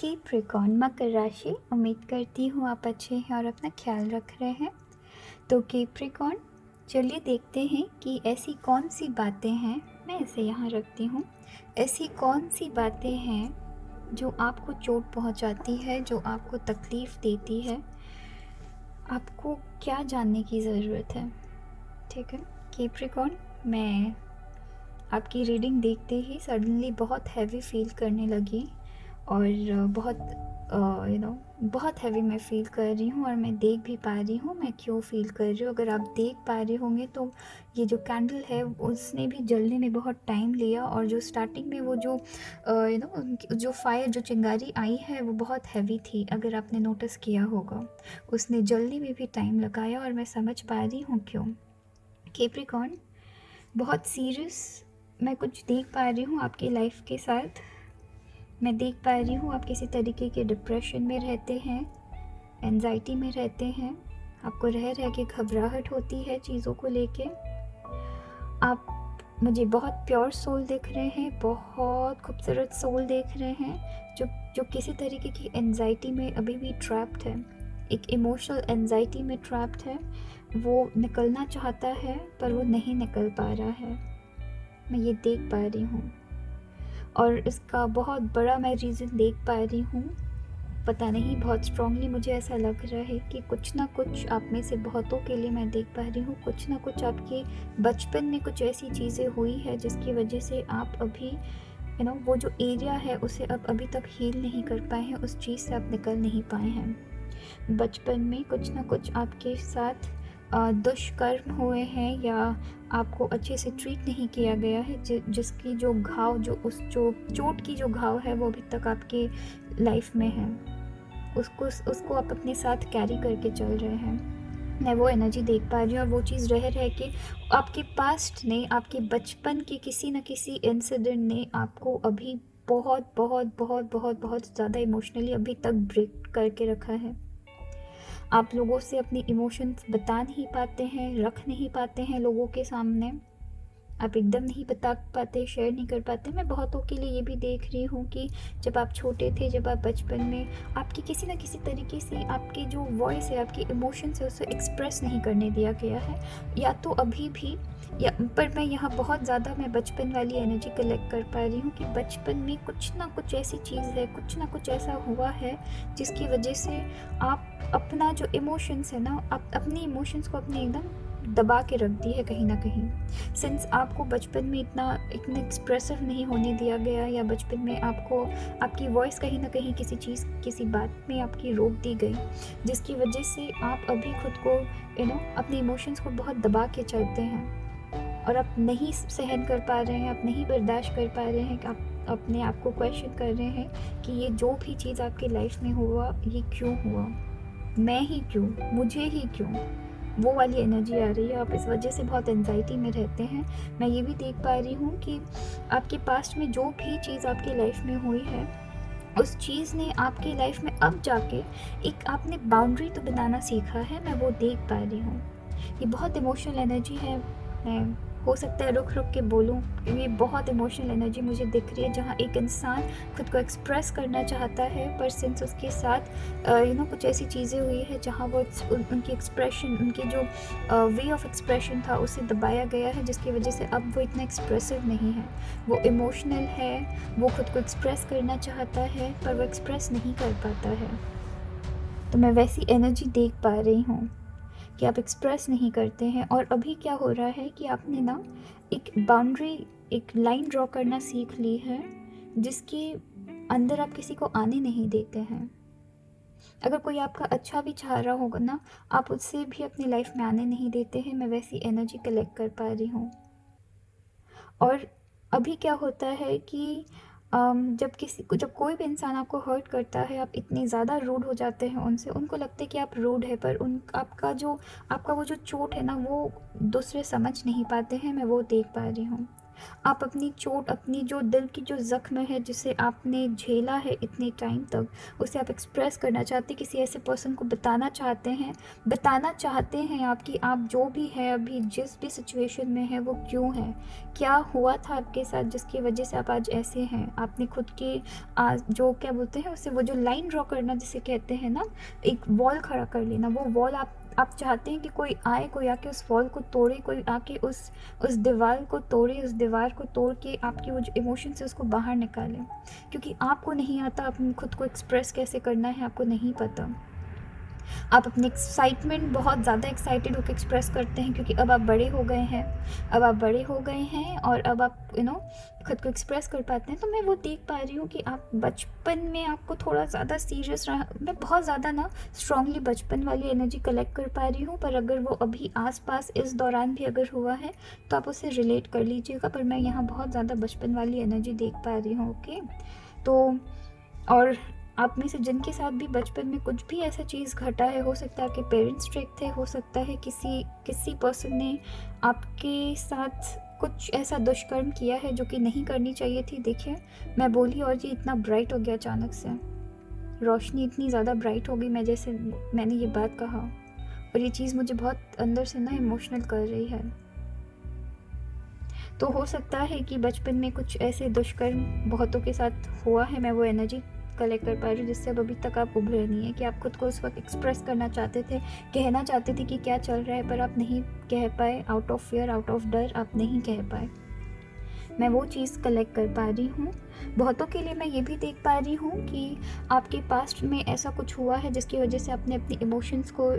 Capricorn मकर राशि, उम्मीद करती हूँ आप अच्छे हैं और अपना ख्याल रख रहे हैं। तो कैप्रिकॉर्न, चलिए देखते हैं कि ऐसी कौन सी बातें हैं, मैं इसे यहाँ रखती हूँ, ऐसी कौन सी बातें हैं जो आपको चोट पहुँचाती है, जो आपको तकलीफ़ देती है। आपको क्या जानने की ज़रूरत है, ठीक है कैप्रिकॉर्न। मैं आपकी रीडिंग देखते ही सडनली बहुत हैवी फील करने लगी और बहुत बहुत हैवी मैं फ़ील कर रही हूँ और मैं देख भी पा रही हूँ मैं क्यों फ़ील कर रही हूँ। अगर आप देख पा रहे होंगे तो ये जो कैंडल है उसने भी जलने में बहुत टाइम लिया और जो स्टार्टिंग में वो जो जो फायर जो चिंगारी आई है वो बहुत हैवी थी, अगर आपने नोटिस किया होगा। उसने जलने में भी टाइम लगाया और मैं समझ पा रही हूँ क्यों। कैप्रिकॉर्न, बहुत सीरियस मैं कुछ देख पा रही हूँ आपकी लाइफ के साथ। मैं देख पा रही हूँ आप किसी तरीके के डिप्रेशन में रहते हैं, एंजाइटी में रहते हैं, आपको रह रह के घबराहट होती है चीज़ों को लेके। आप मुझे बहुत प्योर सोल दिख रहे हैं, बहुत खूबसूरत सोल देख रहे हैं, जो किसी तरीके की एंजाइटी में अभी भी ट्रैप्ड है, एक इमोशनल एंजाइटी में ट्रैप्ड है। वो निकलना चाहता है पर वो नहीं निकल पा रहा है, मैं ये देख पा रही हूँ और इसका बहुत बड़ा मैं रीज़न देख पा रही हूँ। पता नहीं, बहुत स्ट्रांगली मुझे ऐसा लग रहा है कि कुछ ना कुछ आप में से बहुतों के लिए मैं देख पा रही हूँ, कुछ ना कुछ आपके बचपन में कुछ ऐसी चीज़ें हुई है जिसकी वजह से आप अभी वो जो एरिया है उसे आप अभी तक हील नहीं कर पाए हैं, उस चीज़ से आप निकल नहीं पाए हैं। बचपन में कुछ ना कुछ आपके साथ दुष्कर्म हुए हैं या आपको अच्छे से ट्रीट नहीं किया गया है, जिसकी जो घाव जो चोट की जो घाव है वो अभी तक आपके लाइफ में है, उसको आप अपने साथ कैरी करके चल रहे हैं। मैं वो एनर्जी देख पा रही हूँ और वो चीज़ रह के आपके पास्ट ने, आपके बचपन के किसी न किसी इंसिडेंट ने आपको अभी बहुत बहुत बहुत बहुत बहुत ज़्यादा इमोशनली अभी तक ब्रेक करके रखा है। आप लोगों से अपनी इमोशंस बता नहीं पाते हैं, रख नहीं पाते हैं लोगों के सामने, आप एकदम नहीं बता पाते, शेयर नहीं कर पाते। मैं बहुतों के लिए ये भी देख रही हूँ कि जब आप छोटे थे, जब आप बचपन में, आपकी किसी न किसी तरीके से आपकी जो वॉइस है, आपके इमोशंस है, उसे एक्सप्रेस नहीं करने दिया गया है, या तो अभी भी या पर मैं यहाँ बहुत ज़्यादा मैं बचपन वाली एनर्जी कलेक्ट कर पा रही हूँ कि बचपन में कुछ ना कुछ ऐसी चीज़ है, कुछ ना कुछ ऐसा हुआ है जिसकी वजह से आप अपना जो इमोशंस है ना, आप अपनी इमोशंस को अपने एकदम दबा के रख दी है कहीं ना कहीं। सिंस आपको बचपन में इतना एक्सप्रेसिव नहीं होने दिया गया, या बचपन में आपको आपकी वॉइस कहीं ना कहीं किसी बात में आपकी रोक दी गई, जिसकी वजह से आप अभी खुद को अपने इमोशंस को बहुत दबा के चलते हैं और आप नहीं सहन कर पा रहे हैं, आप नहीं बर्दाश्त कर पा रहे हैं कि आप अपने आप को क्वेश्चन कर रहे हैं कि ये जो भी चीज़ आपकी लाइफ में हुआ ये क्यों हुआ, मैं ही क्यों, मुझे ही क्यों। वो वाली एनर्जी आ रही है, आप इस वजह से बहुत एंजाइटी में रहते हैं। मैं ये भी देख पा रही हूँ कि आपके पास्ट में जो भी चीज़ आपकी लाइफ में हुई है, उस चीज़ ने आपकी लाइफ में अब जाके एक आपने बाउंड्री तो बनाना सीखा है, मैं वो देख पा रही हूँ। ये बहुत इमोशनल एनर्जी है, मैं हो सकता है रुक रुक के बोलूँ, ये बहुत इमोशनल एनर्जी मुझे दिख रही है, जहाँ एक इंसान खुद को एक्सप्रेस करना चाहता है पर सिंस उसके साथ कुछ ऐसी चीज़ें हुई है जहाँ वो उनकी एक्सप्रेशन, उनकी जो वे ऑफ एक्सप्रेशन था उसे दबाया गया है, जिसकी वजह से अब वो इतना एक्सप्रेसिव नहीं है। वो इमोशनल है, वो खुद को एक्सप्रेस करना चाहता है पर वो एक्सप्रेस नहीं कर पाता है। तो मैं वैसी एनर्जी देख पा रही हूँ कि आप एक्सप्रेस नहीं करते हैं। और अभी क्या हो रहा है कि आपने ना एक बाउंड्री, एक लाइन ड्रॉ करना सीख ली है, जिसके अंदर आप किसी को आने नहीं देते हैं। अगर कोई आपका अच्छा भी चाह रहा होगा ना, आप उससे भी अपनी लाइफ में आने नहीं देते हैं। मैं वैसी एनर्जी कलेक्ट कर पा रही हूँ। और अभी क्या होता है कि जब कोई भी इंसान आपको हर्ट करता है, आप इतने ज़्यादा रूड हो जाते हैं उनसे, उनको लगता है कि आप रूड है, पर आपका वो जो चोट है ना वो दूसरे समझ नहीं पाते हैं, मैं वो देख पा रही हूँ। आप अपनी चोट, अपनी जो दिल की जो ज़ख्म है जिसे आपने झेला है इतने टाइम तक, उसे आप एक्सप्रेस करना चाहते हैं, किसी ऐसे पर्सन को बताना चाहते हैं आप कि आप जो भी है अभी जिस भी सिचुएशन में है वो क्यों है, क्या हुआ था आपके साथ जिसकी वजह से आप आज ऐसे हैं। आपने खुद के जो क्या बोलते हैं उसे, वो जो लाइन ड्रॉ करना जिसे कहते हैं ना, एक वॉल खड़ा कर लेना, वो वॉल आप चाहते हैं कि कोई आए, कोई आके उस वॉल को तोड़े, कोई आके उस दीवार को तोड़े, उस दीवार को तोड़ के आपकी वो जो इमोशंस है उसको बाहर निकालें, क्योंकि आपको नहीं आता अपने खुद को एक्सप्रेस कैसे करना है, आपको नहीं पता। आप अपने एक्साइटमेंट बहुत ज़्यादा एक्साइटेड होकर एक्सप्रेस करते हैं क्योंकि अब आप बड़े हो गए हैं, और अब आप खुद को एक्सप्रेस कर पाते हैं। तो मैं वो देख पा रही हूँ कि आप बचपन में आपको थोड़ा ज़्यादा सीरियस रहा, मैं बहुत ज़्यादा ना स्ट्रांगली बचपन वाली एनर्जी कलेक्ट कर पा रही हूँ, पर अगर वो अभी आसपास इस दौरान भी अगर हुआ है तो आप उसे रिलेट कर लीजिएगा। पर मैं यहाँ बहुत ज़्यादा बचपन वाली एनर्जी देख पा रही हूँ। ओके, तो और आप में से जिनके साथ भी बचपन में कुछ भी ऐसा चीज़ घटा है, हो सकता है आपके पेरेंट्स स्ट्रिक्ट थे, हो सकता है किसी पर्सन ने आपके साथ कुछ ऐसा दुष्कर्म किया है जो कि नहीं करनी चाहिए थी। देखिए, मैं बोली और ये इतना ब्राइट हो गया अचानक से, रोशनी इतनी ज़्यादा ब्राइट हो गई मैंने ये बात कहा, और ये चीज़ मुझे बहुत अंदर से ना इमोशनल कर रही है। तो हो सकता है कि बचपन में कुछ ऐसे दुष्कर्म बहुतों के साथ हुआ है। मैं वो एनर्जी कलेक्ट कर पा रही हूँ जिससे अब अभी तक आप उभरे नहीं है, कि आप खुद को उस वक्त एक्सप्रेस करना चाहते थे, कहना चाहते थे कि क्या चल रहा है, पर आप नहीं कह पाए, out of fear, out of डर आप नहीं कह पाए। मैं वो चीज़ कलेक्ट कर पा रही हूँ। बहुतों के लिए मैं ये भी देख पा रही हूँ कि आपके पास्ट में ऐसा कुछ हुआ है जिसकी वजह से आपने अपनी इमोशंस को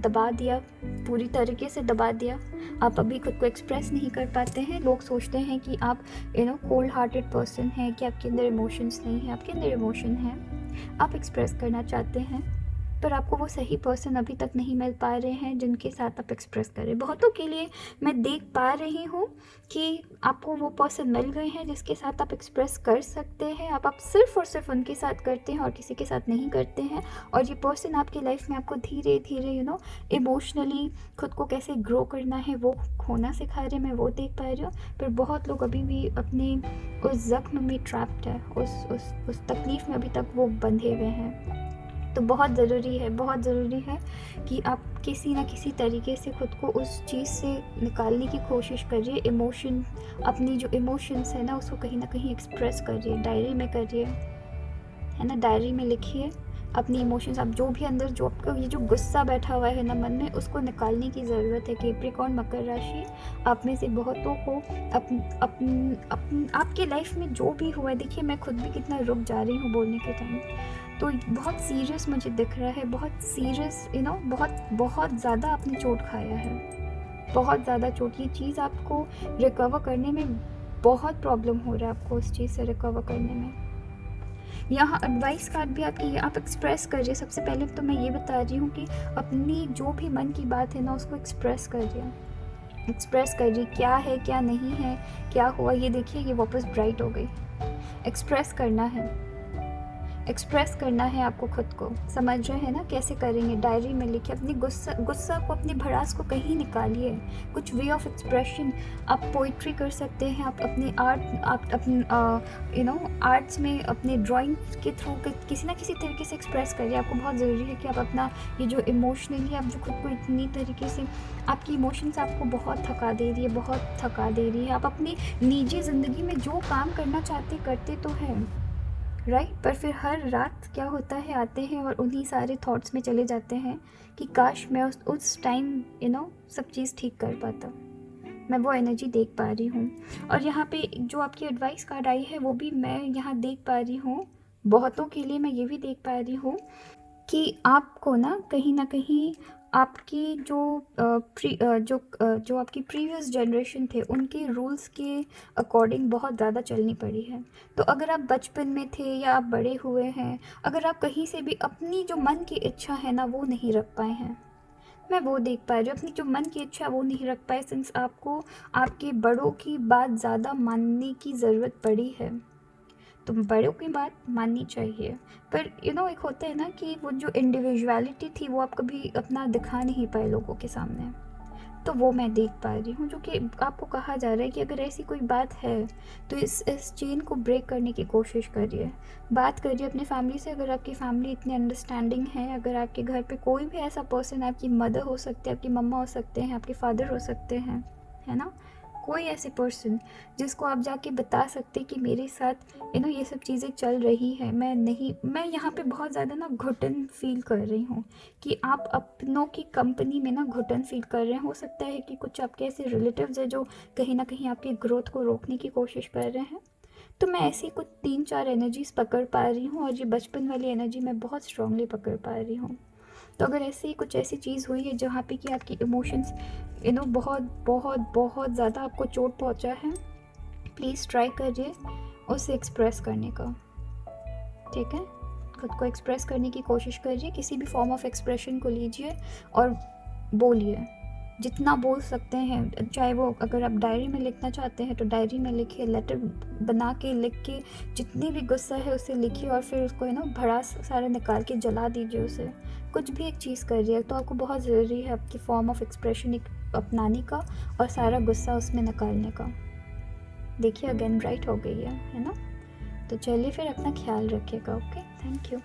दबा दिया, पूरी तरीके से दबा दिया। आप अभी खुद को एक्सप्रेस नहीं कर पाते हैं। लोग सोचते हैं कि आप कोल्ड हार्टेड पर्सन हैं, कि आपके अंदर इमोशंस नहीं है। आपके अंदर इमोशन है, आप एक्सप्रेस करना चाहते हैं, पर आपको वो सही पर्सन अभी तक नहीं मिल पा रहे हैं जिनके साथ आप एक्सप्रेस करें। बहुतों के लिए मैं देख पा रही हूँ कि आपको वो पर्सन मिल गए हैं जिसके साथ आप एक्सप्रेस कर सकते हैं। आप सिर्फ और सिर्फ उनके साथ करते हैं और किसी के साथ नहीं करते हैं, और ये पर्सन आपकी लाइफ में आपको धीरे धीरे इमोशनली खुद को कैसे ग्रो करना है वो खोना सिखा रहे हैं। मैं वो देख पा रही हूँ। पर बहुत लोग अभी भी अपने उस जख्म में ट्रैप्ड है, उस तकलीफ़ में अभी तक वो बंधे हुए हैं। तो बहुत ज़रूरी है कि आप किसी ना किसी तरीके से खुद को उस चीज़ से निकालने की कोशिश करिए। इमोशन, अपनी जो इमोशंस है ना उसको कहीं ना कहीं एक्सप्रेस करिए, डायरी में करिए, है ना, डायरी में लिखिए अपनी इमोशंस। आप जो भी अंदर, जो आपको ये जो गुस्सा बैठा हुआ है ना मन में, उसको निकालने की ज़रूरत है। कैप्रिकॉर्न, मकर राशि, आप में से बहुतों को आपके लाइफ में जो भी हुआ है, देखिए मैं खुद भी कितना रुक जा रही हूँ बोलने के टाइम, तो बहुत सीरियस मुझे दिख रहा है, बहुत सीरियस, बहुत ज़्यादा आपने चोट खाया है, बहुत ज़्यादा चोट। ये चीज़ आपको रिकवर करने में बहुत प्रॉब्लम हो रहा है, आपको उस चीज़ से रिकवर करने में। यहाँ एडवाइस कार्ड भी आपकी, आप एक्सप्रेस करिए। सबसे पहले तो मैं ये बता रही हूँ कि अपनी जो भी मन की बात है ना उसको एक्सप्रेस करिए, क्या है, क्या नहीं है, क्या हुआ। ये देखिए, ये वापस ब्राइट हो गई। एक्सप्रेस करना है आपको खुद को, समझ रहे हैं ना कैसे करेंगे। डायरी में लिखिए, अपनी गुस्सा को, अपनी भड़ास को कहीं निकालिए। कुछ वे ऑफ एक्सप्रेशन, आप पोइट्री कर सकते हैं, आप अपने आर्ट्स में अपने ड्राइंग के थ्रू किसी ना किसी तरीके से एक्सप्रेस करिए। आपको बहुत ज़रूरी है कि आप अपना ये जो इमोशनली आप जो खुद को इतनी तरीके से, आपकी इमोशंस आपको बहुत थका दे रही है। आप अपनी निजी ज़िंदगी में जो काम करना चाहते करते तो हैं, राइट, पर फिर हर रात क्या होता है, आते हैं और उन्हीं सारे थॉट्स में चले जाते हैं कि काश मैं उस टाइम सब चीज़ ठीक कर पाता। मैं वो एनर्जी देख पा रही हूँ। और यहाँ पे जो आपकी एडवाइस कार्ड आई है वो भी मैं यहाँ देख पा रही हूँ। बहुतों के लिए मैं ये भी देख पा रही हूँ कि आपको ना कहीं आपकी जो आपकी प्रीवियस जनरेशन थे उनके रूल्स के अकॉर्डिंग बहुत ज़्यादा चलनी पड़ी है। तो अगर आप बचपन में थे या आप बड़े हुए हैं, अगर आप कहीं से भी अपनी जो मन की इच्छा है ना वो नहीं रख पाए हैं, मैं वो देख पा रही हूँ। अपनी जो मन की इच्छा वो नहीं रख पाए, सिंस आपको आपके बड़ों की बात ज़्यादा मानने की ज़रूरत पड़ी है। तो बड़ों की बात माननी चाहिए, पर एक होता है ना कि वो जो इंडिविजुअलिटी थी वो आप कभी अपना दिखा नहीं पाए लोगों के सामने। तो वो मैं देख पा रही हूँ, जो कि आपको कहा जा रहा है कि अगर ऐसी कोई बात है तो इस चेन को ब्रेक करने की कोशिश करिए। बात करिए अपने फैमिली से, अगर आपकी फैमिली इतनी अंडरस्टैंडिंग है, अगर आपके घर पे कोई भी ऐसा पर्सन है, आपकी मदर हो सकती है, आपकी मम्मा हो सकते हैं, आपके फादर हो सकते हैं, है ना, कोई ऐसे पर्सन जिसको आप जाके बता सकते कि मेरे साथ ये सब चीज़ें चल रही है, मैं यहाँ पे बहुत ज़्यादा ना घुटन फील कर रही हूँ, कि आप अपनों की कंपनी में ना घुटन फील कर रहे हैं। हो सकता है कि कुछ आपके ऐसे रिलेटिव्स हैं जो कहीं ना कहीं आपकी ग्रोथ को रोकने की कोशिश कर रहे हैं। तो मैं ऐसी कुछ 3-4 एनर्जीज पकड़ पा रही हूँ, और ये बचपन वाली एनर्जी मैं बहुत स्ट्रांगली पकड़ पा रही हूँ। तो अगर ऐसी कुछ ऐसी चीज़ हुई है जहाँ पे कि आपकी इमोशंस बहुत बहुत बहुत ज़्यादा आपको चोट पहुँचा है, प्लीज़ ट्राई करिए उसे एक्सप्रेस करने का। ठीक है, खुद को एक्सप्रेस करने की कोशिश करिए, किसी भी फॉर्म ऑफ एक्सप्रेशन को लीजिए और बोलिए जितना बोल सकते हैं। चाहे वो अगर आप डायरी में लिखना चाहते हैं तो डायरी में लिखिए, लेटर बना के लिख के जितनी भी गुस्सा है उसे लिखिए, और फिर उसको भड़ास सारा निकाल के जला दीजिए उसे। कुछ भी एक चीज़ करिए, तो आपको बहुत ज़रूरी है आपकी फॉर्म ऑफ एक्सप्रेशन एक अपनाने का और सारा गुस्सा उसमें निकालने का। देखिए अगेन राइट हो गई है ना। तो चलिए फिर अपना ख्याल रखिएगा। Okay, thank you.